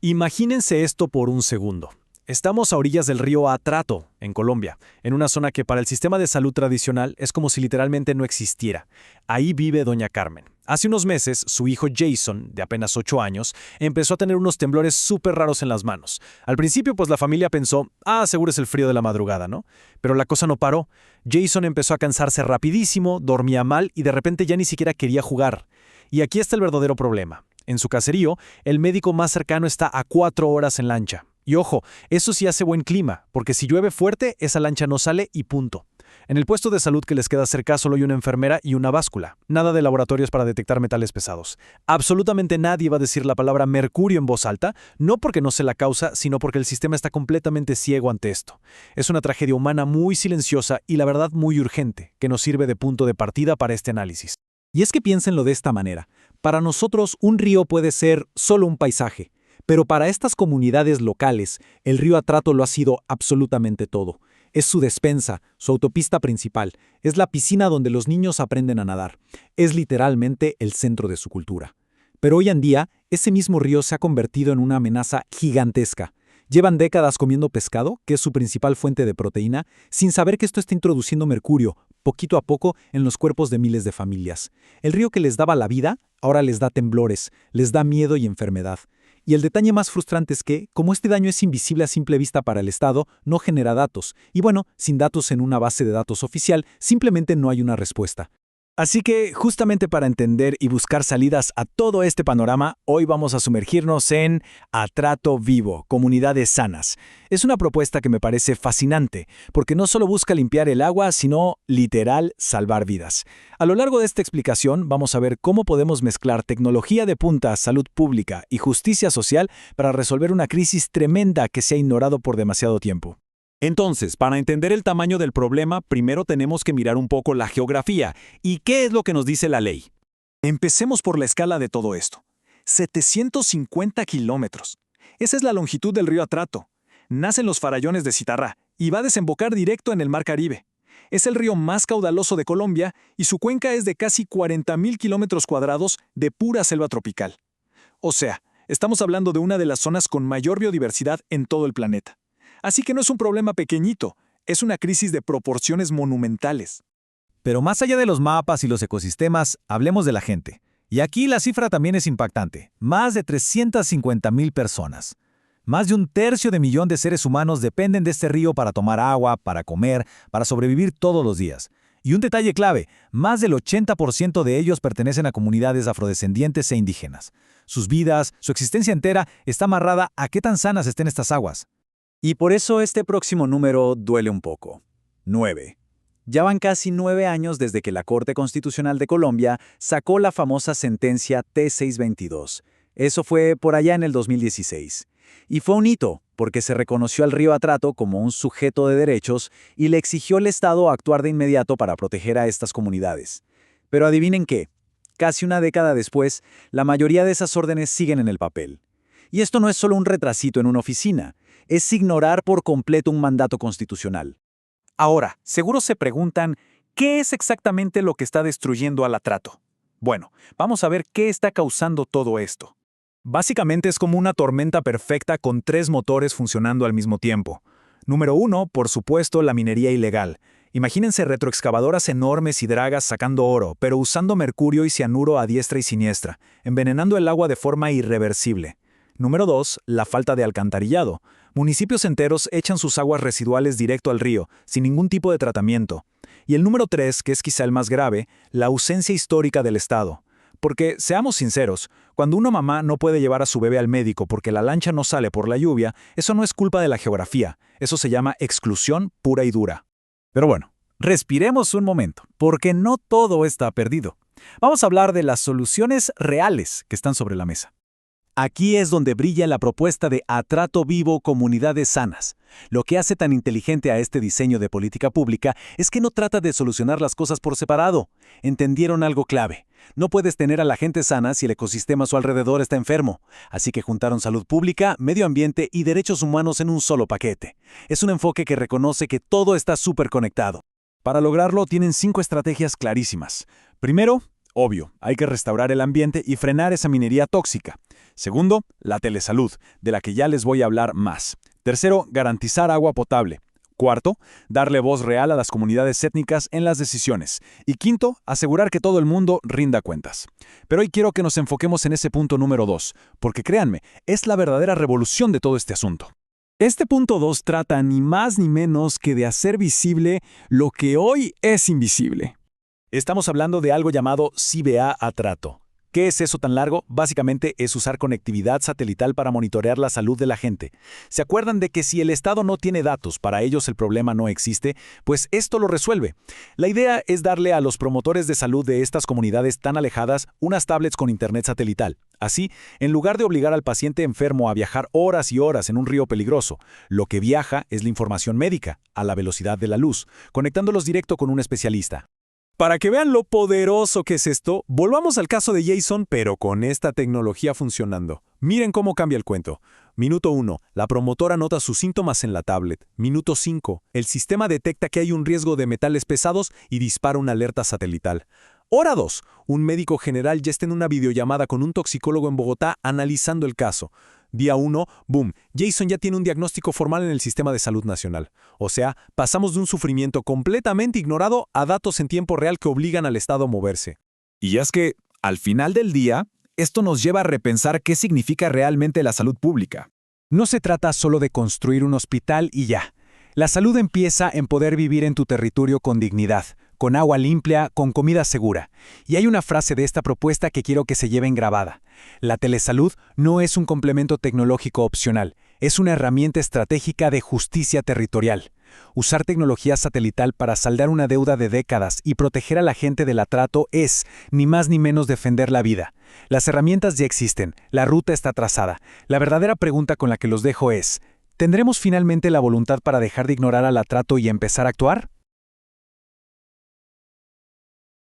Imagínense esto por un segundo. Estamos a orillas del río Atrato, en Colombia, en una zona que para el sistema de salud tradicional es como si literalmente no existiera. Ahí vive doña Carmen. Hace unos meses, su hijo Jason, de apenas 8 años, empezó a tener unos temblores súper raros en las manos. Al principio, pues la familia pensó, seguro es el frío de la madrugada, ¿no? Pero la cosa no paró. Jason empezó a cansarse rapidísimo, dormía mal y de repente ya ni siquiera quería jugar. Y aquí está el verdadero problema. En su caserío, el médico más cercano está a 4 horas en lancha. Y ojo, eso sí hace buen clima, porque si llueve fuerte, esa lancha no sale y punto. En el puesto de salud que les queda cerca solo hay una enfermera y una báscula. Nada de laboratorios para detectar metales pesados. Absolutamente nadie va a decir la palabra mercurio en voz alta, no porque no sé la causa, sino porque el sistema está completamente ciego ante esto. Es una tragedia humana muy silenciosa y la verdad muy urgente, que nos sirve de punto de partida para este análisis. Y es que piénsenlo de esta manera. Para nosotros, un río puede ser solo un paisaje. Pero para estas comunidades locales, el río Atrato lo ha sido absolutamente todo. Es su despensa, su autopista principal, es la piscina donde los niños aprenden a nadar. Es literalmente el centro de su cultura. Pero hoy en día, ese mismo río se ha convertido en una amenaza gigantesca. Llevan décadas comiendo pescado, que es su principal fuente de proteína, sin saber que esto está introduciendo mercurio, poquito a poco, en los cuerpos de miles de familias. El río que les daba la vida, ahora les da temblores, les da miedo y enfermedad. Y el detalle más frustrante es que, como este daño es invisible a simple vista para el Estado, no genera datos. Y bueno, sin datos en una base de datos oficial, simplemente no hay una respuesta. Así que, justamente para entender y buscar salidas a todo este panorama, hoy vamos a sumergirnos en Atrato Vivo, Comunidades Sanas. Es una propuesta que me parece fascinante, porque no solo busca limpiar el agua, sino, literal, salvar vidas. A lo largo de esta explicación, vamos a ver cómo podemos mezclar tecnología de punta, salud pública y justicia social para resolver una crisis tremenda que se ha ignorado por demasiado tiempo. Entonces, para entender el tamaño del problema, primero tenemos que mirar un poco la geografía. ¿Y qué es lo que nos dice la ley? Empecemos por la escala de todo esto. 750 kilómetros. Esa es la longitud del río Atrato. Nace en los farallones de Citarrá y va a desembocar directo en el Mar Caribe. Es el río más caudaloso de Colombia y su cuenca es de casi 40.000 kilómetros cuadrados de pura selva tropical. O sea, estamos hablando de una de las zonas con mayor biodiversidad en todo el planeta. Así que no es un problema pequeñito, es una crisis de proporciones monumentales. Pero más allá de los mapas y los ecosistemas, hablemos de la gente. Y aquí la cifra también es impactante. Más de 350.000 personas. Más de 1/3 de seres humanos dependen de este río para tomar agua, para comer, para sobrevivir todos los días. Y un detalle clave, más del 80% de ellos pertenecen a comunidades afrodescendientes e indígenas. Sus vidas, su existencia entera está amarrada a qué tan sanas estén estas aguas. Y por eso este próximo número duele un poco. 9. Ya van casi 9 años desde que la Corte Constitucional de Colombia sacó la famosa sentencia T-622. Eso fue por allá en el 2016. Y fue un hito, porque se reconoció al río Atrato como un sujeto de derechos y le exigió al Estado actuar de inmediato para proteger a estas comunidades. Pero adivinen qué, casi una década después, la mayoría de esas órdenes siguen en el papel. Y esto no es solo un retrasito en una oficina, es ignorar por completo un mandato constitucional. Ahora, seguro se preguntan, ¿qué es exactamente lo que está destruyendo al Atrato? Bueno, vamos a ver qué está causando todo esto. Básicamente es como una tormenta perfecta con 3 motores funcionando al mismo tiempo. Número 1, por supuesto, la minería ilegal. Imagínense retroexcavadoras enormes y dragas sacando oro, pero usando mercurio y cianuro a diestra y siniestra, envenenando el agua de forma irreversible. Número 2, la falta de alcantarillado. Municipios enteros echan sus aguas residuales directo al río, sin ningún tipo de tratamiento. Y el número 3, que es quizá el más grave, la ausencia histórica del Estado. Porque, seamos sinceros, cuando una mamá no puede llevar a su bebé al médico porque la lancha no sale por la lluvia, eso no es culpa de la geografía, eso se llama exclusión pura y dura. Pero bueno, respiremos un momento, porque no todo está perdido. Vamos a hablar de las soluciones reales que están sobre la mesa. Aquí es donde brilla la propuesta de Atrato Vivo, Comunidades Sanas. Lo que hace tan inteligente a este diseño de política pública es que no trata de solucionar las cosas por separado. Entendieron algo clave. No puedes tener a la gente sana si el ecosistema a su alrededor está enfermo. Así que juntaron salud pública, medio ambiente y derechos humanos en un solo paquete. Es un enfoque que reconoce que todo está súper conectado. Para lograrlo tienen 5 estrategias clarísimas. Primero, Obvio, hay que restaurar el ambiente y frenar esa minería tóxica. Segundo, la telesalud, de la que ya les voy a hablar más. Tercero, garantizar agua potable. Cuarto, darle voz real a las comunidades étnicas en las decisiones. Y quinto, asegurar que todo el mundo rinda cuentas. Pero hoy quiero que nos enfoquemos en ese punto número 2, porque créanme, es la verdadera revolución de todo este asunto. Este punto 2 trata ni más ni menos que de hacer visible lo que hoy es invisible. Estamos hablando de algo llamado CBA a trato. ¿Qué es eso tan largo? Básicamente es usar conectividad satelital para monitorear la salud de la gente. ¿Se acuerdan de que si el Estado no tiene datos, para ellos el problema no existe? Pues esto lo resuelve. La idea es darle a los promotores de salud de estas comunidades tan alejadas unas tablets con internet satelital. Así, en lugar de obligar al paciente enfermo a viajar horas y horas en un río peligroso, lo que viaja es la información médica, a la velocidad de la luz, conectándolos directo con un especialista. Para que vean lo poderoso que es esto, volvamos al caso de Jason, pero con esta tecnología funcionando. Miren cómo cambia el cuento. Minuto 1. La promotora nota sus síntomas en la tablet. Minuto 5. El sistema detecta que hay un riesgo de metales pesados y dispara una alerta satelital. Hora 2. Un médico general ya está en una videollamada con un toxicólogo en Bogotá analizando el caso. Día 1, boom, Jason ya tiene un diagnóstico formal en el Sistema de Salud Nacional. O sea, pasamos de un sufrimiento completamente ignorado a datos en tiempo real que obligan al Estado a moverse. Y es que, al final del día, esto nos lleva a repensar qué significa realmente la salud pública. No se trata solo de construir un hospital y ya. La salud empieza en poder vivir en tu territorio con dignidad, con agua limpia, con comida segura. Y hay una frase de esta propuesta que quiero que se lleven grabada. La telesalud no es un complemento tecnológico opcional, es una herramienta estratégica de justicia territorial. Usar tecnología satelital para saldar una deuda de décadas y proteger a la gente del atrato es, ni más ni menos, defender la vida. Las herramientas ya existen, la ruta está trazada. La verdadera pregunta con la que los dejo es, ¿tendremos finalmente la voluntad para dejar de ignorar al atrato y empezar a actuar?